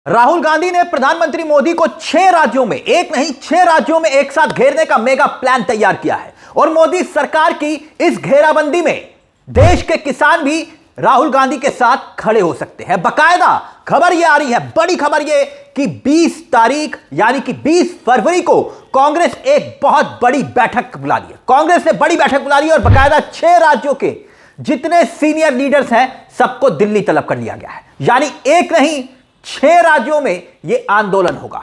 राहुल गांधी ने प्रधानमंत्री मोदी को 6 राज्यों में, एक नहीं 6 राज्यों में एक साथ घेरने का मेगा प्लान तैयार किया है। और मोदी सरकार की इस घेराबंदी में देश के किसान भी राहुल गांधी के साथ खड़े हो सकते हैं। बकायदा खबर यह आ रही है, बड़ी खबर यह कि 20 तारीख यानी कि 20 फरवरी को कांग्रेस एक बहुत बड़ी बैठक बुला ली है। कांग्रेस ने बड़ी बैठक बुला ली और बकायदा 6 राज्यों के जितने सीनियर लीडर्स हैं सबको दिल्ली तलब कर लिया गया है। यानी एक नहीं 6 राज्यों में यह आंदोलन होगा।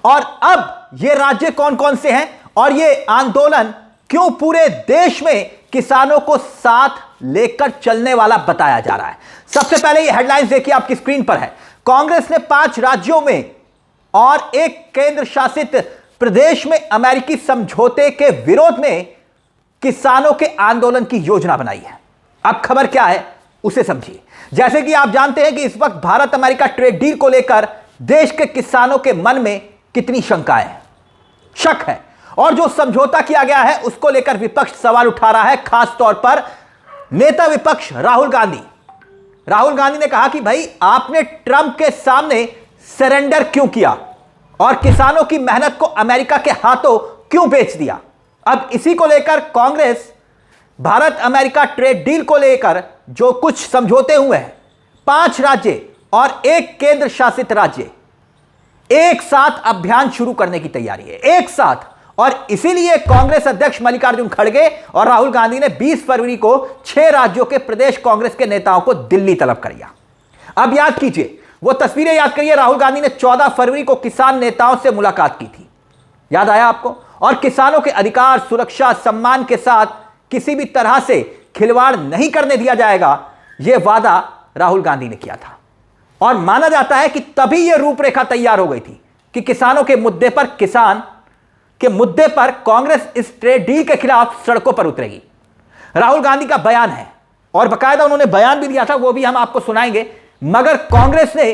और अब ये राज्य कौन कौन से हैं और यह आंदोलन क्यों पूरे देश में किसानों को साथ लेकर चलने वाला बताया जा रहा है। सबसे पहले ये हेडलाइंस देखिए, आपकी स्क्रीन पर है। कांग्रेस ने 5 राज्यों में और एक केंद्र शासित प्रदेश में अमेरिकी समझौते के विरोध में किसानों के आंदोलन की योजना बनाई है। अब खबर क्या है उसे समझिए। जैसे कि आप जानते हैं कि इस वक्त भारत अमेरिका ट्रेड डील को लेकर देश के किसानों के मन में कितनी शंकाएं हैं, शक है। और जो समझौता किया गया है उसको लेकर विपक्ष सवाल उठा रहा है, खास तौर पर नेता विपक्ष राहुल गांधी। राहुल गांधी ने कहा कि भाई आपने ट्रंप के सामने सरेंडर क्यों किया और किसानों की मेहनत को अमेरिका के हाथों क्यों बेच दिया। अब इसी को लेकर Congress Bharat America trade deal को लेकर जो कुछ समझौते हुए हैं, 5 राज्य और एक केंद्र शासित राज्य एक साथ अभियान शुरू करने की तैयारी है, एक साथ। और इसीलिए कांग्रेस अध्यक्ष मल्लिकार्जुन खड़गे और राहुल गांधी ने 20 फरवरी को 6 राज्यों के प्रदेश कांग्रेस के नेताओं को दिल्ली तलब कर लिया। अब याद कीजिए, वो तस्वीरें याद करिए। राहुल गांधी ने 14 फरवरी को किसान नेताओं से मुलाकात की थी, याद आया आपको। और किसानों के अधिकार, सुरक्षा, सम्मान के साथ किसी भी तरह से खिलवाड़ नहीं करने दिया जाएगा, यह वादा राहुल गांधी ने किया था। और माना जाता है कि तभी यह रूपरेखा तैयार हो गई थी कि किसानों के मुद्दे पर कांग्रेस इस ट्रेड डील के खिलाफ सड़कों पर उतरेगी। राहुल गांधी का बयान है और बकायदा उन्होंने बयान भी दिया था, वो भी हम आपको सुनाएंगे। मगर कांग्रेस ने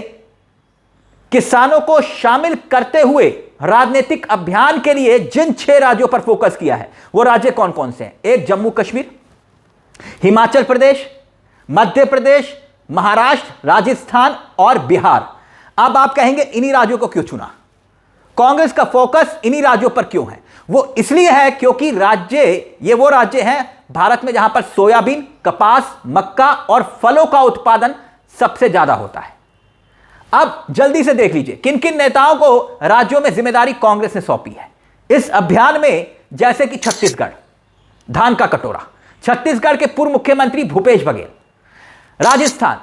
किसानों को शामिल करते हुए राजनीतिक अभियान के लिए जिन 6 राज्यों पर फोकस किया है वो राज्य कौन कौन से हैं? एक जम्मू कश्मीर, हिमाचल प्रदेश, मध्य प्रदेश, महाराष्ट्र, राजस्थान और बिहार। अब आप कहेंगे इन्हीं राज्यों को क्यों चुना, कांग्रेस का फोकस इन्हीं राज्यों पर क्यों है? वो इसलिए है क्योंकि ये वो राज्य हैं भारत में जहां पर सोयाबीन, कपास, मक्का और फलों का उत्पादन सबसे ज्यादा होता है। अब जल्दी से देख लीजिए किन किन नेताओं को राज्यों में जिम्मेदारी कांग्रेस ने सौंपी है इस अभियान में। जैसे कि छत्तीसगढ़, धान का कटोरा, छत्तीसगढ़ के पूर्व मुख्यमंत्री भूपेश बघेल। राजस्थान,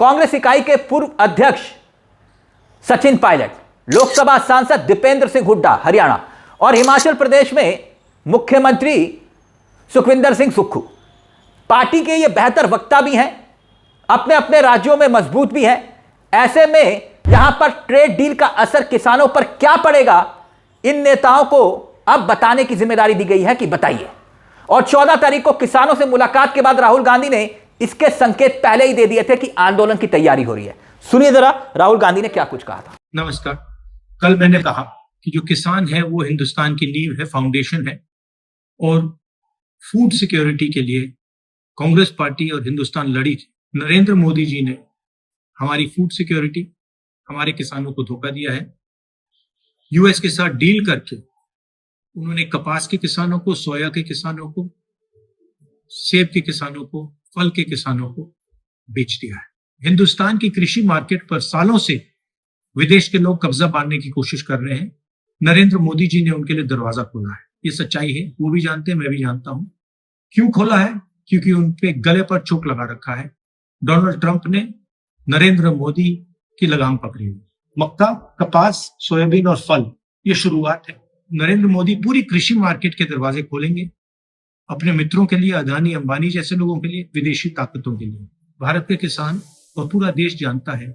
कांग्रेस इकाई के पूर्व अध्यक्ष सचिन पायलट। लोकसभा सांसद दीपेंद्र सिंह हुड्डा हरियाणा। और हिमाचल प्रदेश में मुख्यमंत्री सुखविंदर सिंह सुक्खू। पार्टी के ये बेहतर वक्ता भी हैं, अपने अपने राज्यों में मजबूत भी हैं। ऐसे में यहां पर ट्रेड डील का असर किसानों पर क्या पड़ेगा, इन नेताओं को अब बताने की जिम्मेदारी दी गई है कि बताइए। और 14 तारीख को किसानों से मुलाकात के बाद राहुल गांधी ने इसके संकेत पहले ही दे दिए थे कि आंदोलन की तैयारी हो रही है। सुनिए जरा राहुल गांधी ने क्या कुछ कहा था। नमस्कार। कल मैंने कहा कि जो किसान है वो हिंदुस्तान की नींव है, फाउंडेशन है। और फूड सिक्योरिटी के लिए कांग्रेस पार्टी और हिंदुस्तान लड़ी थी। नरेंद्र मोदी जी ने हमारी फूड सिक्योरिटी, हमारे किसानों को धोखा दिया है। यूएस के साथ डील करके उन्होंने कपास के किसानों को, सोया के किसानों को, सेब के किसानों को, फल के किसानों को बेच दिया है। हिंदुस्तान की कृषि मार्केट पर सालों से विदेश के लोग कब्जा मारने की कोशिश कर रहे हैं। नरेंद्र मोदी जी ने उनके लिए दरवाजा खोला है। ये सच्चाई है, वो भी जानते हैं, मैं भी जानता हूं। क्यों खोला है? क्योंकि उनके गले पर चोट लगा रखा है। डोनाल्ड ट्रंप ने नरेंद्र मोदी की लगाम पकड़ी हुई। मक्का, कपास, सोयाबीन और फल, ये शुरुआत है। नरेंद्र मोदी पूरी कृषि मार्केट के दरवाजे खोलेंगे अपने मित्रों के लिए, अदानी अंबानी जैसे लोगों के लिए, विदेशी ताकतों के लिए। भारत के किसान और पूरा देश जानता है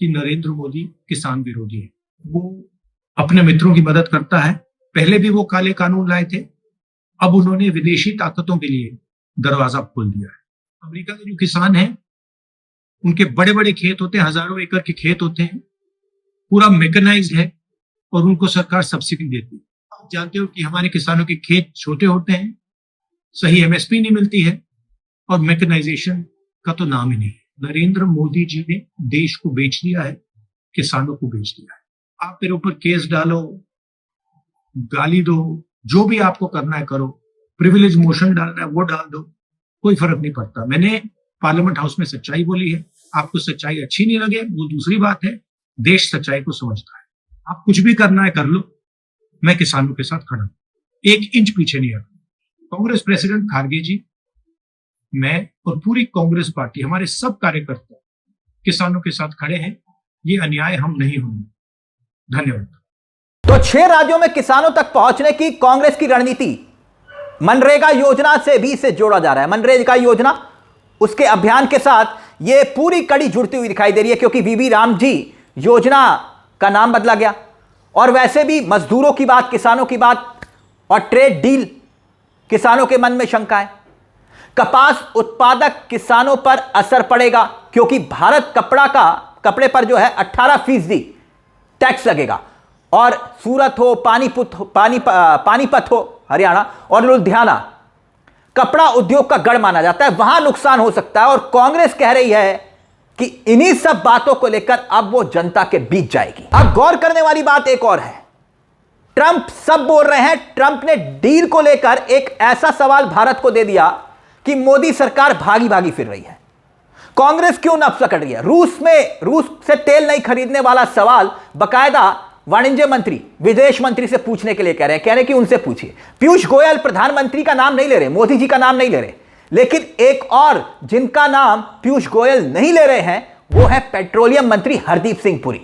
कि नरेंद्र मोदी किसान विरोधी है। वो अपने मित्रों की मदद करता है। पहले भी वो काले कानून लाए थे, अब उन्होंने विदेशी ताकतों के लिए दरवाजा खोल दिया है। अमेरिका के जो किसान हैं उनके बड़े बड़े खेत होते हैं, हजारों एकड़ के खेत होते हैं, पूरा मैकेनाइज्ड है और उनको सरकार सब्सिडी देती है। आप जानते हो कि हमारे किसानों के खेत छोटे होते हैं, सही एमएसपी नहीं मिलती है और मैकेनाइजेशन का तो नाम ही नहीं। नरेंद्र मोदी जी ने देश को बेच दिया है किसानों को बेच दिया है। आप मेरे ऊपर केस डालो, गाली दो, जो भी आपको करना है करो, प्रिविलेज मोशन डालना है वो डाल दो, कोई फर्क नहीं पड़ता। मैंने पार्लियामेंट हाउस में सच्चाई बोली है। आपको सच्चाई अच्छी नहीं लगे वो दूसरी बात है, देश सच्चाई को समझता है। आप कुछ भी करना है कर लो, मैं किसानों के साथ खड़ा हूं, 1 इंच पीछे नहीं हटा। कांग्रेस प्रेसिडेंट खारगे जी, मैं और पूरी कांग्रेस पार्टी, हमारे सब कार्यकर्ता किसानों के साथ खड़े हैं। ये अन्याय हम नहीं होंगे। धन्यवाद। तो 6 राज्यों में किसानों तक पहुंचने की कांग्रेस की रणनीति मनरेगा योजना से भी इसे जोड़ा जा रहा है। मनरेगा योजना, उसके अभियान के साथ यह पूरी कड़ी जुड़ती हुई दिखाई दे रही है, क्योंकि वीबी राम जी योजना का नाम बदला गया। और वैसे भी मजदूरों की बात, किसानों की बात और ट्रेड डील, किसानों के मन में शंका है। कपास उत्पादक किसानों पर असर पड़ेगा, क्योंकि भारत कपड़े पर जो है 18% टैक्स लगेगा। और सूरत हो, पानीपत हो हरियाणा और लुधियाना कपड़ा उद्योग का गढ़ माना जाता है, वहां नुकसान हो सकता है। और कांग्रेस कह रही है कि इन्हीं सब बातों को लेकर अब वो जनता के बीच जाएगी। अब गौर करने वाली बात एक और है, ट्रंप सब बोल रहे हैं। ट्रंप ने डील को लेकर एक ऐसा सवाल भारत को दे दिया कि मोदी सरकार भागी भागी फिर रही है। कांग्रेस क्यों नफ पकड़ रही है? रूस से तेल नहीं खरीदने वाला सवाल बकायदा वाणिज्य मंत्री, विदेश मंत्री से पूछने के लिए कह रहे हैं कि उनसे पूछिए। पीयूष गोयल प्रधानमंत्री का नाम नहीं ले रहे, मोदी जी का नाम नहीं ले रहे, लेकिन एक और जिनका नाम पीयूष गोयल नहीं ले रहे हैं वो है पेट्रोलियम मंत्री हरदीप सिंह पुरी।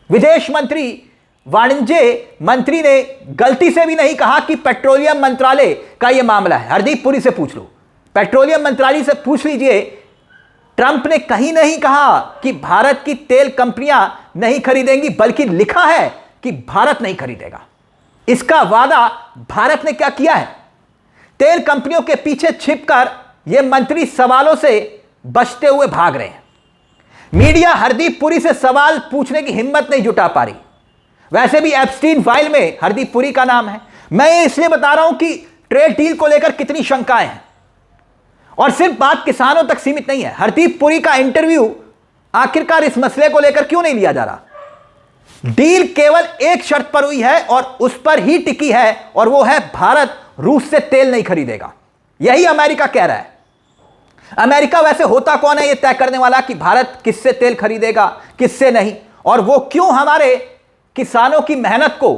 विदेश मंत्री, वाणिज्य मंत्री ने गलती से भी नहीं कहा कि पेट्रोलियम मंत्रालय का यह मामला है। हरदीप पुरी से पूछ लो, पेट्रोलियम मंत्रालय से पूछ लीजिए। ट्रंप ने कहीं नहीं कहा कि भारत की तेल कंपनियां नहीं खरीदेंगी, बल्कि लिखा है कि भारत नहीं खरीदेगा। इसका वादा भारत ने क्या किया है? तेल कंपनियों के पीछे छिपकर यह मंत्री सवालों से बचते हुए भाग रहे हैं। मीडिया हरदीप पुरी से सवाल पूछने की हिम्मत नहीं जुटा पा रही। वैसे भी एप्स्टीन फाइल में हरदीप पुरी का नाम है। मैं ये इसलिए बता रहा हूं कि ट्रेड डील को लेकर कितनी शंकाएं हैं। और सिर्फ बात किसानों तक सीमित नहीं है। हरदीप पुरी का इंटरव्यू आखिरकार इस मसले को लेकर क्यों नहीं लिया जा रहा? डील केवल एक शर्त पर हुई है और उस पर ही टिकी है, और वो है भारत रूस से तेल नहीं खरीदेगा। यही अमेरिका कह रहा है। अमेरिका वैसे होता कौन है ये तय करने वाला कि भारत किससे तेल खरीदेगा, किससे नहीं, और वो क्यों हमारे किसानों की मेहनत को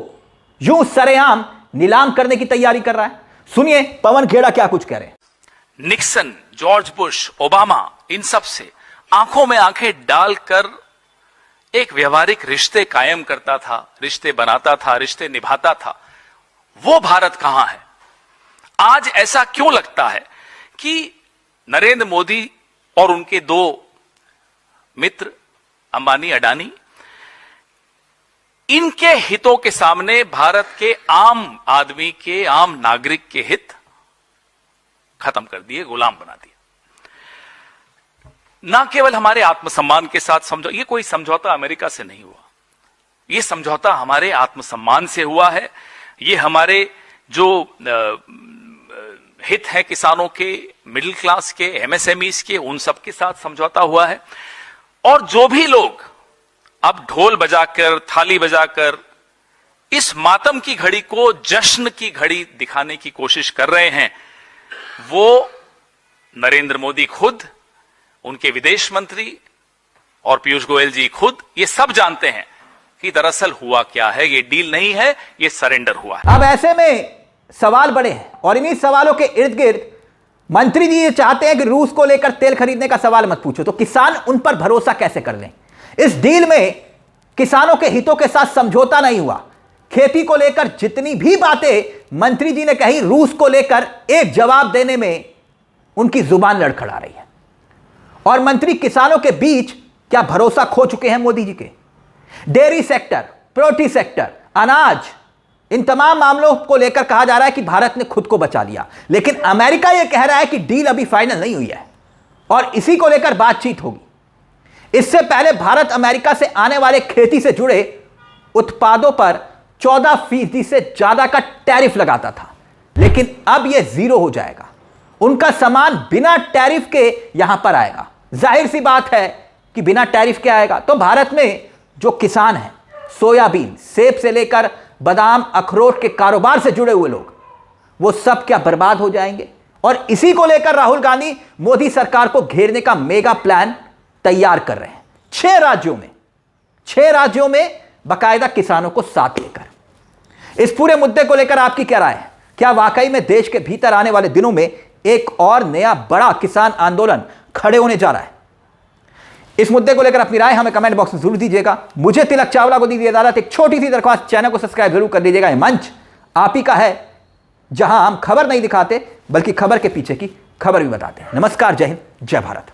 यूं सरेआम नीलाम करने की तैयारी कर रहा है? सुनिए पवन खेड़ा क्या कुछ कह रहे हैं। निक्सन, जॉर्ज बुश, ओबामा, इन सब से आंखों में आंखें डालकर एक व्यवहारिक रिश्ते कायम करता था, रिश्ते बनाता था, रिश्ते निभाता था। वो भारत कहां है? आज ऐसा क्यों लगता है कि नरेंद्र मोदी और उनके 2 मित्र अंबानी, अडानी, इनके हितों के सामने भारत के आम आदमी के, आम नागरिक के हित खत्म कर दिए, गुलाम बना दिए। ना केवल हमारे आत्मसम्मान के साथ ये कोई समझौता अमेरिका से नहीं हुआ, ये समझौता हमारे आत्मसम्मान से हुआ है। ये हमारे जो हित है किसानों के, मिडिल क्लास के, एमएसएमईज के, उन सब के साथ समझौता हुआ है। और जो भी लोग अब ढोल बजाकर, थाली बजाकर इस मातम की घड़ी को जश्न की घड़ी दिखाने की कोशिश कर रहे हैं, वो नरेंद्र मोदी खुद, उनके विदेश मंत्री और पीयूष गोयल जी खुद, ये सब जानते हैं कि दरअसल हुआ क्या है। ये डील नहीं है, ये सरेंडर हुआ है। अब ऐसे में सवाल बड़े हैं, और इन्हीं सवालों के इर्द गिर्द मंत्री जी ये चाहते हैं कि रूस को लेकर तेल खरीदने का सवाल मत पूछो, तो किसान उन पर भरोसा कैसे कर लें? इस डील में किसानों के हितों के साथ समझौता नहीं हुआ। खेती को लेकर जितनी भी बातें मंत्री जी ने कही, रूस को लेकर एक जवाब देने में उनकी जुबान लड़खड़ा रही है। और मंत्री किसानों के बीच क्या भरोसा खो चुके हैं मोदी जी के? डेयरी सेक्टर, पोल्ट्री सेक्टर, अनाज, इन तमाम मामलों को लेकर कहा जा रहा है कि भारत ने खुद को बचा लिया, लेकिन अमेरिका यह कह रहा है कि डील अभी फाइनल नहीं हुई है और इसी को लेकर बातचीत होगी। इससे पहले भारत अमेरिका से आने वाले खेती से जुड़े उत्पादों पर 14% से ज्यादा का टैरिफ लगाता था, लेकिन अब यह 0 हो जाएगा। उनका सामान बिना टैरिफ के यहां पर आएगा। जाहिर सी बात है कि बिना टैरिफ के आएगा तो भारत में जो किसान हैं, सोयाबीन, सेब से लेकर बादाम, अखरोट के कारोबार से जुड़े हुए लोग, वो सब क्या बर्बाद हो जाएंगे? और इसी को लेकर राहुल गांधी मोदी सरकार को घेरने का मेगा प्लान तैयार कर रहे हैं। 6 राज्यों में बाकायदा किसानों को साथ लेकर। इस पूरे मुद्दे को लेकर आपकी क्या राय है? क्या वाकई में देश के भीतर आने वाले दिनों में एक और नया बड़ा किसान आंदोलन खड़े होने जा रहा है? इस मुद्दे को लेकर अपनी राय हमें कमेंट बॉक्स में जरूर दीजिएगा। मुझे तिलक चावला को दीजिए इजाजत। एक छोटी सी दरख्वास्त, चैनल को सब्सक्राइब जरूर कर दीजिएगा। यह मंच आप ही का है, जहां हम खबर नहीं दिखाते बल्कि खबर के पीछे की खबर भी बताते हैं। नमस्कार, जय हिंद, जय भारत।